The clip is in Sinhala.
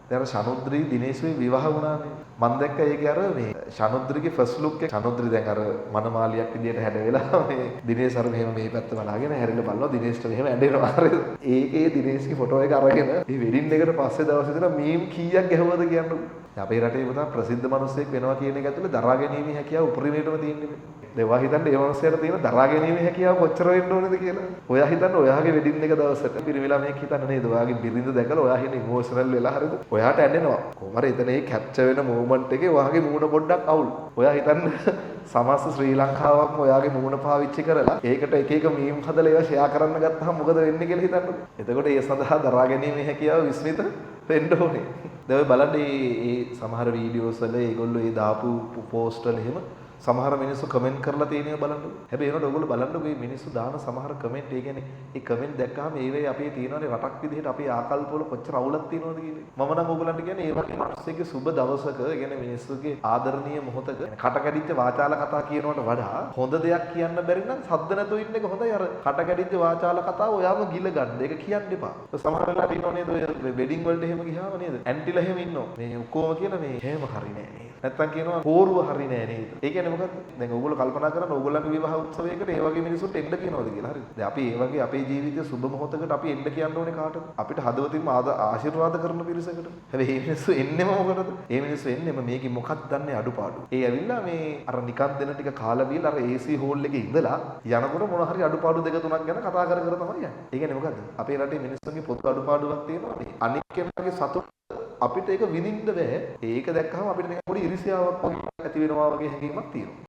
දැන් අර ශනුද්‍රී දිනේෂුයි විවාහ වුණානේ. මම දැක්ක ඒකේ අර මේ ශනුද්‍රීගේ ෆස්ට් ලුක් එක ශනුද්‍රී දැන් අර මනමාලියක් විදියට හැඩ වෙලා මේ දිනේෂ් අර මෙහෙම මේ පැත්ත බලාගෙන හැරිලා බලනවා දිනේෂ්ට මෙහෙම ඇඬෙනවා හරිද? ඒකේ දිනේෂ්ගේ ෆොටෝ එක අරගෙන මේ වෙඩින් එකට පස්සේ දවසේ ඉඳලා මීම් කීයක් ගැහුවද කියන්නකෝ. අපේ රටේ පුතා ප්‍රසිද්ධ මිනිස්සෙක් වෙනවා කියන එක ඇතුලේ දරා ගැනීමේ හැකියාව උපරිමයටම තියෙන්නේ. ඒවා හිතන්නේ ඒ මිනිස්සයාට තියෙන දරා ගැනීමේ හැකියාව කොච්චර වෙන්න ඕනේද කියලා. ඔයා හිතන්නේ ඔයාගේ වෙඩින් එක දවසට පිරිමිලා මේක හිතන්නේ නේද? ඔයාගේ බිරිඳ දැකලා ඔයා හින ඉමෝෂනල් වෙලා හරිද? ඔයාට ඇඬෙනවා. කොහමද එතන මේ කැප්චර් වෙන මොමන්ට් එකේ ඔයාගේ මූණ පොඩ්ඩක් අවුල්. ඔයා හිතන්නේ සමස්ත ශ්‍රී ලංකාවක්ම ඔයාගේ මූණ පාවිච්චි කරලා ඒකට එක එක මීම් හදලා ඒවා ෂෙයා කරන්න ගත්තාම මොකද වෙන්නේ කියලා හිතන්නකෝ. එතකොට ඒ සඳහා දරා ගැනීමේ හැකියාව විස්මිත වෙන්න ඕනේ. දැන් ඔය බලන්න මේ සමහර වීඩියෝස් වල ඒගොල්ලෝ ඒ දාපු පෝස්ට් වල එහෙම සමහර මිනිස්සු කමෙන්ට් කරලා තියෙනවා බලන්නකෝ. හැබැයි ඒනට ඔයගොල්ලෝ බලන්නකෝ මේ මිනිස්සු දාන සමහර කමෙන්ට් ඒ කියන්නේ ඒ කමෙන්ට් දැක්කම ඒ වෙයි අපේ තියෙනවානේ රටක් විදිහට අපේ ආකල්ප වල කොච්චර අවුලක් තියෙනවද කියන්නේ. මම නම් ඔයගොල්ලන්ට කියන්නේ ඒ වගේ මිනිස්සුගේ සුබ දවසක ඒ කියන්නේ මිනිස්සුගේ ආදරණීය මොහොතක කට කැඩිච්ච වාචාල කතා කියනවට වඩා හොඳ දෙයක් කියන්න බැරි නම් සද්ද නැතුව ඉන්න එක හොඳයි. අර කට කැඩිච්ච වාචාල කතාව ඔයාම ගිල ගන්න. ඒක කියන්න එපා. සමහර වෙලාවට ඉන්නව නේද ඔය වෙඩින් වලට එහෙම ගියාම නේද ඇන්ටිලා එහෙම ඉන්නවා. මේ ඔක්කොම කියන මේ එහෙම හරි නෑ නේද. නැත්තම් කියනවා පෝරුව හරි නෑ නේද. ඒ කියන්නේ මොකද්ද? දැන් ඔයගොල්ලෝ කල්පනා කරන ඕගොල්ලන්ගේ විවාහ උත්සවයකට ඒ වගේ මිනිස්සුන්ට එන්න කියනවද කියලා. හරිද? දැන් අපි ඒ වගේ අපේ ජීවිතයේ සුබ මොහොතකට අපි එන්න කියන්න ඕනේ කාටද? අපිට හදවතින්ම ආශිර්වාද කරන පිරිසකට. හැබැයි මේ මිනිස්සු එන්නෙම මොකටද? මේ මිනිස්සු එන්නෙම මේකේ මොකක්ද දන්නේ අඩුපාඩු. ඒ ඇවිල්ලා මේ අර නිකන් දෙන ටික කාලා බීලා අර AC හෝල් එකේ ඉඳලා යනකොට මොන හරි අඩුපාඩු දෙක තුනක් ගැන කතා කර කර තමයි යන්නේ. ඒ කියන්නේ මොකද්ද? අපේ රටේ මිනිස්සුන්ගේ පොදු අඩුපාඩුවක් තියෙනවා. අනික් කෙනාගේ සතුට අපිට ඒක විඳින්න බෑ. ඒක දැක්කම අපිට නිකන් පොඩි ඉරිසියාවක් වගේ ඇති වෙනවා වගේ හැඟීමක් තියෙනවා.